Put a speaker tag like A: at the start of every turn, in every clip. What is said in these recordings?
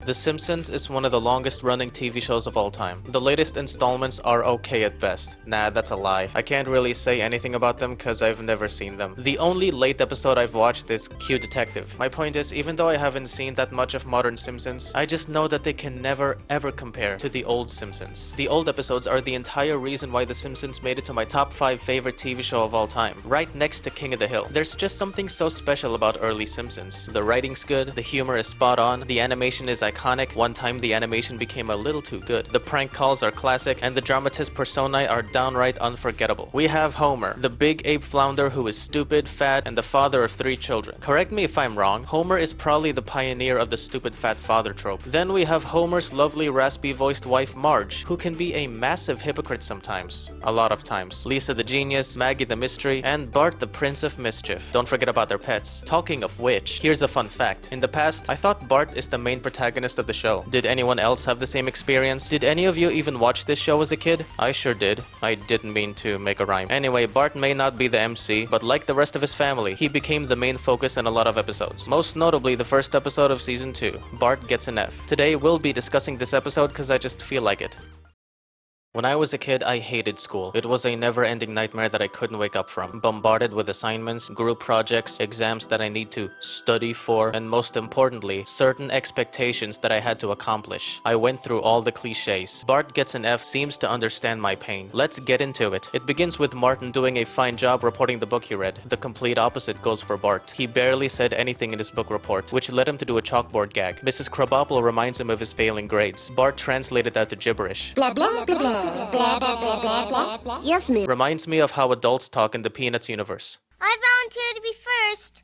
A: The Simpsons is one of the longest running TV shows of all time. The latest installments are okay at best. Nah, that's a lie. I can't really say anything about them cause I've never seen them. The only late episode I've watched is Q Detective. My point is, even though I haven't seen that much of modern Simpsons, I just know that they can never ever compare to the old Simpsons. The old episodes are the entire reason why The Simpsons made it to my top 5 favorite TV show of all time, right next to King of the Hill. There's just something so special about early Simpsons. The writing's good, the humor is spot on, the animation is iconic. One time the animation became a little too good. The prank calls are classic, and the dramatist personae are downright unforgettable. We have Homer, the big ape flounder who is stupid, fat, and the father of 3 children. Correct me if I'm wrong, Homer is probably the pioneer of the stupid fat father trope. Then we have Homer's lovely raspy voiced wife Marge, who can be a massive hypocrite sometimes. A lot of times. Lisa the genius, Maggie the mystery, and Bart the prince of mischief. Don't forget about their pets. Talking of which, here's a fun fact. In the past, I thought Bart is the main protagonist of the show. Did anyone else have the same experience? Did any of you even watch this show as a kid? I sure did. I didn't mean to make a rhyme. Anyway, Bart may not be the MC, but like the rest of his family, he became the main focus in a lot of episodes. Most notably, the first episode of season 2, Bart Gets an F. Today, we'll be discussing this episode because I just feel like it. When I was a kid, I hated school. It was a never-ending nightmare that I couldn't wake up from. Bombarded with assignments, group projects, exams that I need to study for, and most importantly, certain expectations that I had to accomplish. I went through all the cliches. Bart Gets an F seems to understand my pain. Let's get into it. It begins with Martin doing a fine job reporting the book he read. The complete opposite goes for Bart. He barely said anything in his book report, which led him to do a chalkboard gag. Mrs. Krabappel reminds him of his failing grades. Bart translated that to gibberish.
B: Blah blah blah blah. Blah, blah, blah, blah, blah, blah.
C: Yes, ma'am.
A: Reminds me of how adults talk in the Peanuts universe.
C: I volunteer to be first.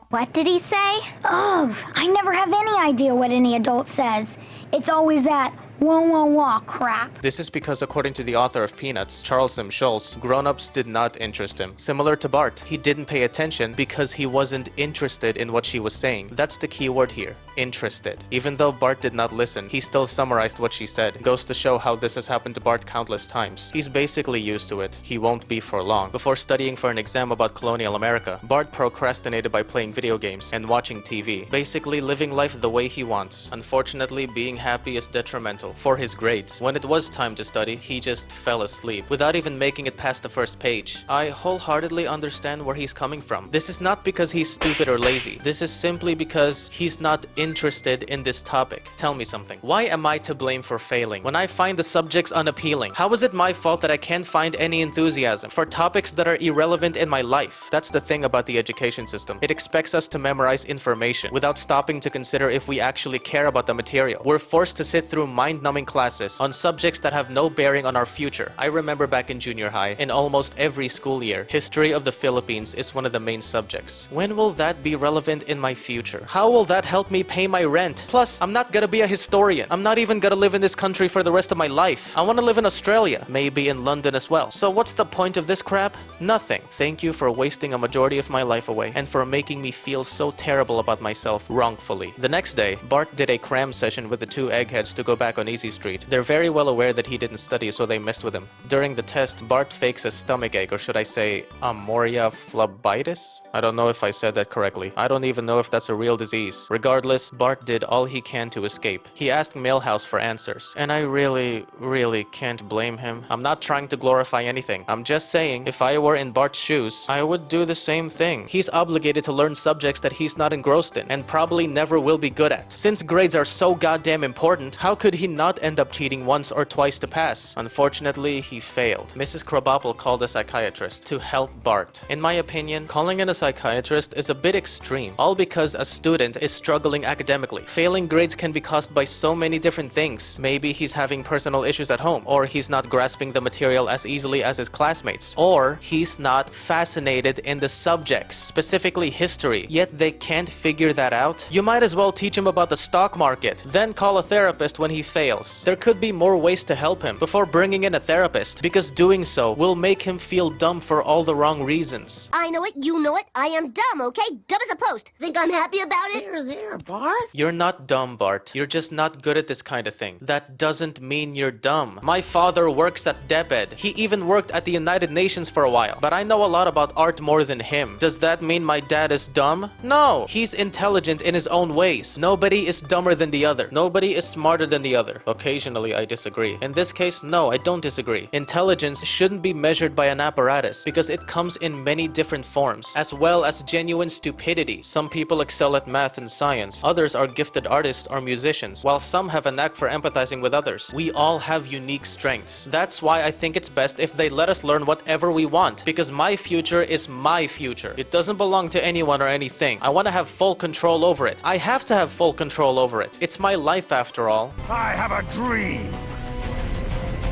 D: What did he say? Oh, I never have any idea what any adult says. It's always that wah wah wah crap.
A: This is because according to the author of Peanuts, Charles M. Schulz, grown-ups did not interest him. Similar to Bart, he didn't pay attention because he wasn't interested in what she was saying. That's the key word here, interested. Even though Bart did not listen, he still summarized what she said. Goes to show how this has happened to Bart countless times. He's basically used to it. He won't be for long. Before studying for an exam about colonial America, Bart procrastinated by playing video games and watching TV, basically living life the way he wants. Unfortunately, being happy is detrimental for his grades. When it was time to study, he just fell asleep without even making it past the first page. I wholeheartedly understand where he's coming from. This is not because he's stupid or lazy. This is simply because he's not interested in this topic. Tell me something. Why am I to blame for failing when I find the subjects unappealing? How is it my fault that I can't find any enthusiasm for topics that are irrelevant in my life? That's the thing about the education system. It expects us to memorize information without stopping to consider if we actually care about the material. We're forced to sit through mind-numbing classes on subjects that have no bearing on our future. I remember back in junior high, in almost every school year, history of the Philippines is one of the main subjects. When will that be relevant in my future? How will that help me pay my rent? Plus, I'm not gonna be a historian. I'm not even gonna live in this country for the rest of my life. I wanna live in Australia, maybe in London as well. So what's the point of this crap? Nothing. Thank you for wasting a majority of my life away and for making me feel so terrible about myself wrongfully. The next day, Bart did a cram session with the 2 eggheads to go back on Easy Street. They're very well aware that he didn't study, so they messed with him. During the test, Bart fakes a stomachache, or should I say, amoria phlebitis? I don't know if I said that correctly. I don't even know if that's a real disease. Regardless, Bart did all he can to escape. He asked Milhouse for answers, and I really can't blame him. I'm not trying to glorify anything. I'm just saying, if I were in Bart's shoes, I would do the same thing. He's obligated to learn subjects that he's not engrossed in, and probably never will be good at. Since grades are so goddamn important, how could he not end up cheating once or twice to pass? Unfortunately, he failed. Mrs. Krabappel called a psychiatrist to help Bart. In my opinion, calling in a psychiatrist is a bit extreme, all because a student is struggling academically. Failing grades can be caused by so many different things. Maybe he's having personal issues at home, or he's not grasping the material as easily as his classmates, or he's not fascinated in the subjects, specifically history, yet they can't figure that out. You might as well teach him about the stock market, then call a therapist when he fails. There could be more ways to help him before bringing in a therapist, because doing so will make him feel dumb for all the wrong reasons.
C: I know it, you know it, I am dumb, okay? Dumb as a post. Think I'm happy about it?
B: There, Bart. Bart?
A: You're not dumb, Bart. You're just not good at this kind of thing. That doesn't mean you're dumb. My father works at DebEd. He even worked at the United Nations for a while. But I know a lot about art more than him. Does that mean my dad is dumb? No. He's intelligent in his own ways. Nobody is dumber than the other. Nobody is smarter than the other. Occasionally, I disagree. In this case, no, I don't disagree. Intelligence shouldn't be measured by an apparatus because it comes in many different forms, as well as genuine stupidity. Some people excel at math and science. Others are gifted artists or musicians, while some have a knack for empathizing with others. We all have unique strengths. That's why I think it's best if they let us learn whatever we want, because my future is my future. It doesn't belong to anyone or anything. I want to have full control over it. I have to have full control over it. It's my life after all.
E: I have a dream.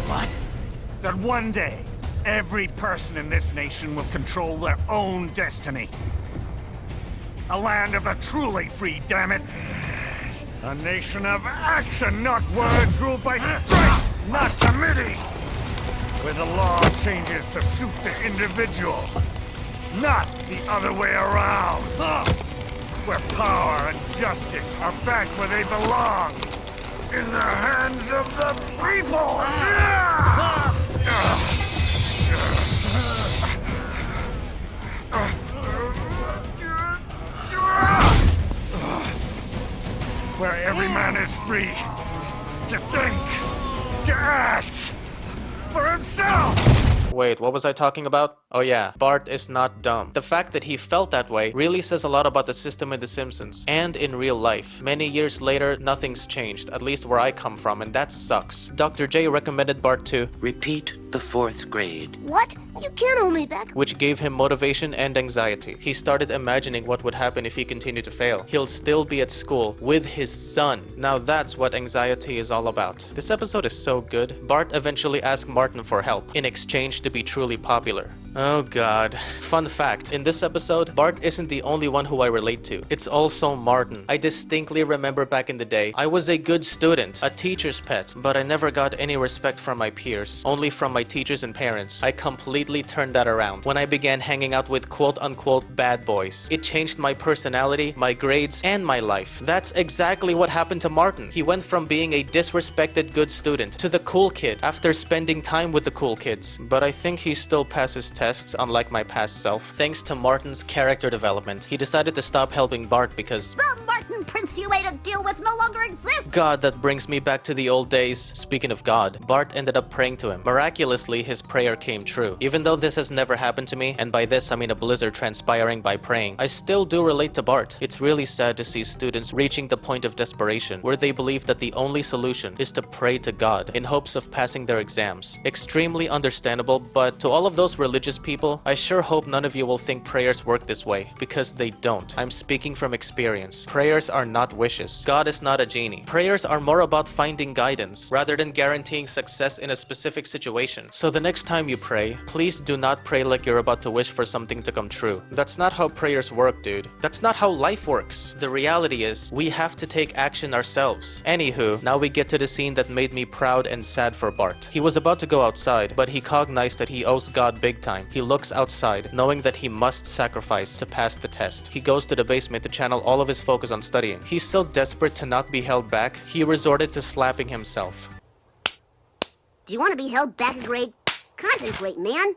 E: What? That one day, every person in this nation will control their own destiny. A land of the truly free, damn it. A nation of action, not words, ruled by strength, not committee. Where the law changes to suit the individual, not the other way around. Where power and justice are back where they belong. In the hands of the people! Where every man is free to think, to act for himself!
A: Wait, what was I talking about? Oh yeah, Bart is not dumb. The fact that he felt that way really says a lot about the system in The Simpsons and in real life. Many years later, nothing's changed, at least where I come from, and that sucks. Dr. J recommended Bart to
F: repeat the 4th grade.
B: What? You can't only back.
A: which gave him motivation and anxiety. He started imagining what would happen if he continued to fail. He'll still be at school with his son. Now that's what anxiety is all about. This episode is so good. Bart eventually asked Martin for help in exchange to be truly popular. Oh god. Fun fact, in this episode, Bart isn't the only one who I relate to. It's also Martin. I distinctly remember back in the day, I was a good student, a teacher's pet, but I never got any respect from my peers, only from my teachers and parents. I completely turned that around when I began hanging out with quote-unquote bad boys. It changed my personality, my grades, and my life. That's exactly what happened to Martin. He went from being a disrespected good student to the cool kid after spending time with the cool kids. But I think he still passes tests, unlike my past self. Thanks to Martin's character development, he decided to stop helping Bart because
B: The Martin Prince you made a deal with no longer exists!
A: God, that brings me back to the old days. Speaking of God, Bart ended up praying to him. Miraculously, his prayer came true. Even though this has never happened to me, and by this I mean a blizzard transpiring by praying, I still do relate to Bart. It's really sad to see students reaching the point of desperation, where they believe that the only solution is to pray to God in hopes of passing their exams. Extremely understandable, but to all of those religious people, I sure hope none of you will think prayers work this way, because they don't. I'm speaking from experience. Prayers are not wishes. God is not a genie. Prayers are more about finding guidance, rather than guaranteeing success in a specific situation. So the next time you pray, please do not pray like you're about to wish for something to come true. That's not how prayers work, dude. That's not how life works. The reality is, we have to take action ourselves. Anywho, now we get to the scene that made me proud and sad for Bart. He was about to go outside, but he cognized that he owes God big time. He looks outside, knowing that he must sacrifice to pass the test. He goes to the basement to channel all of his focus on studying. He's so desperate to not be held back, he resorted to slapping himself.
B: Do you want to be held back a grade? Concentrate, man!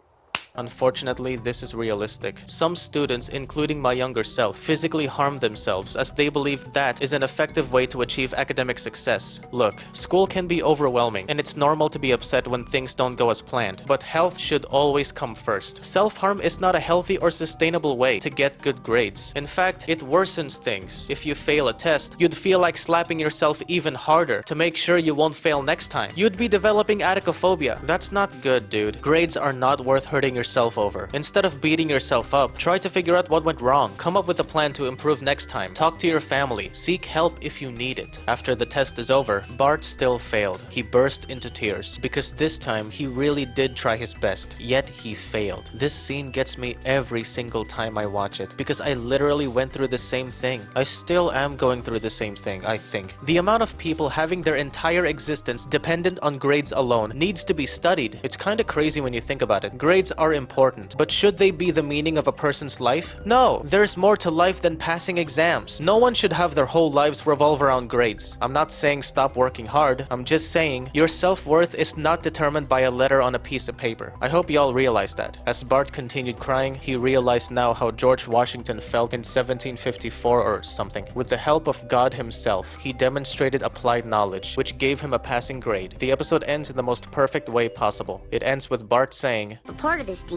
A: Unfortunately, this is realistic. Some students, including my younger self, physically harm themselves as they believe that is an effective way to achieve academic success. Look, school can be overwhelming, and it's normal to be upset when things don't go as planned, but health should always come first. Self-harm is not a healthy or sustainable way to get good grades. In fact, it worsens things. If you fail a test, you'd feel like slapping yourself even harder to make sure you won't fail next time. You'd be developing adicophobia. That's not good, dude. Grades are not worth hurting yourself over. Instead of beating yourself up, try to figure out what went wrong. Come up with a plan to improve next time. Talk to your family. Seek help if you need it. After the test is over, Bart still failed. He burst into tears because this time he really did try his best, yet he failed. This scene gets me every single time I watch it because I literally went through the same thing. I still am going through the same thing, I think. The amount of people having their entire existence dependent on grades alone needs to be studied. It's kinda crazy when you think about it. Grades are important, but should they be the meaning of a person's life? No, there's more to life than passing exams. No one should have their whole lives revolve around grades. I'm not saying stop working hard, I'm just saying your self-worth is not determined by a letter on a piece of paper. I hope y'all realize that. As Bart continued crying, he realized now how George Washington felt in 1754 or something. With the help of God himself, he demonstrated applied knowledge, which gave him a passing grade. The episode ends in the most perfect way possible. It ends with Bart saying,
B: But part of this D-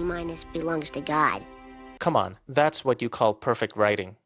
B: belongs to God.
A: "Come on, that's what you call perfect writing."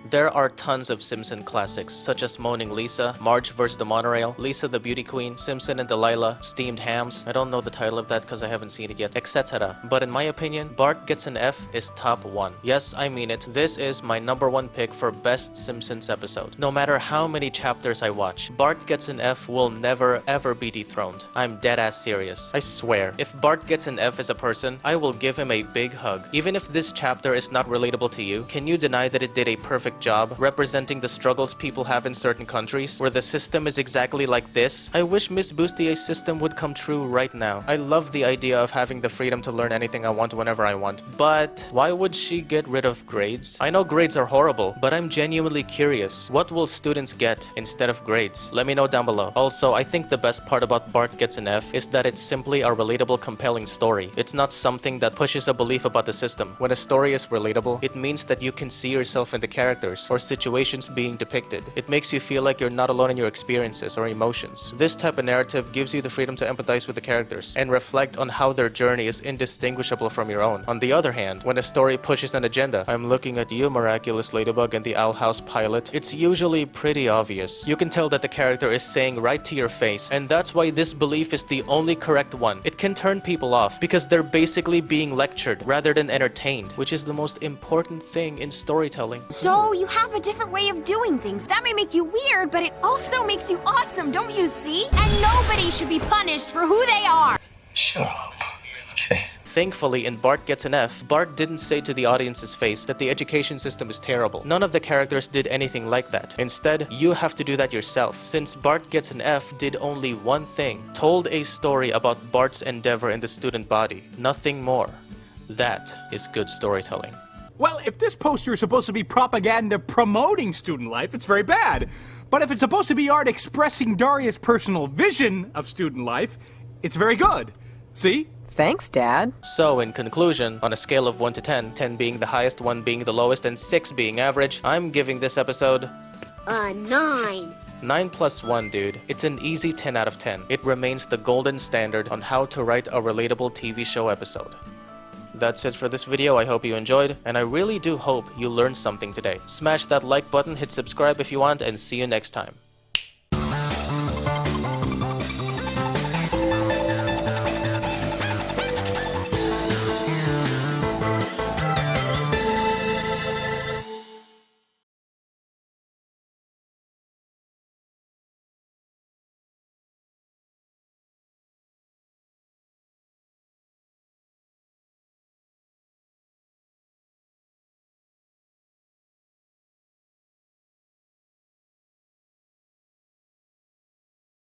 A: There are tons of Simpson classics, such as Moaning Lisa, Marge vs. the Monorail, Lisa the Beauty Queen, Simpson and Delilah, Steamed Hams, I don't know the title of that because I haven't seen it yet, etc. But in my opinion, Bart Gets an F is top 1. Yes, I mean it, this is my #1 pick for best Simpsons episode. No matter how many chapters I watch, Bart Gets an F will never ever be dethroned. I'm deadass serious. I swear, if Bart Gets an F as a person, I will give him a big hug. Even if this chapter is not relatable to you, can you deny that it did a perfect job representing the struggles people have in certain countries where the system is exactly like this? I wish Miss Boustier's system would come true right now. I love the idea of having the freedom to learn anything I want whenever I want, but why would she get rid of grades? I know grades are horrible, but I'm genuinely curious. What will students get instead of grades? Let me know down below. Also, I think the best part about Bart Gets an F is that it's simply a relatable, compelling story. It's not something that pushes a belief about the system. When a story is relatable, it means that you can see yourself in the characters or situations being depicted. It makes you feel like you're not alone in your experiences or emotions. This type of narrative gives you the freedom to empathize with the characters and reflect on how their journey is indistinguishable from your own. On the other hand, when a story pushes an agenda, I'm looking at you, Miraculous Ladybug and the Owl House pilot, it's usually pretty obvious. You can tell that the character is saying right to your face, and that's why this belief is the only correct one. It can turn people off because they're basically being lectured rather than entertained, which is the most important thing in storytelling.
G: So you have a different way of doing things. That may make you weird, but it also makes you awesome, don't you see? And nobody should be punished for who they are.
H: Shut up. Okay.
A: Thankfully, in Bart Gets an F, Bart didn't say to the audience's face that the education system is terrible. None of the characters did anything like that. Instead, you have to do that yourself. Since Bart Gets an F did only one thing, told a story about Bart's endeavor in the student body. Nothing more. That is good storytelling.
I: Well, if this poster is supposed to be propaganda promoting student life, it's very bad. But if it's supposed to be art expressing Daria's personal vision of student life, it's very good. See?
J: Thanks, Dad.
A: So, in conclusion, on a scale of 1 to 10, 10 being the highest, 1 being the lowest, and 6 being average, I'm giving this episode
B: 9.
A: 9 plus 1, dude. It's an easy 10 out of 10. It remains the golden standard on how to write a relatable TV show episode. That's it for this video. I hope you enjoyed, and I really do hope you learned something today. Smash that like button, hit subscribe if you want, and see you next time.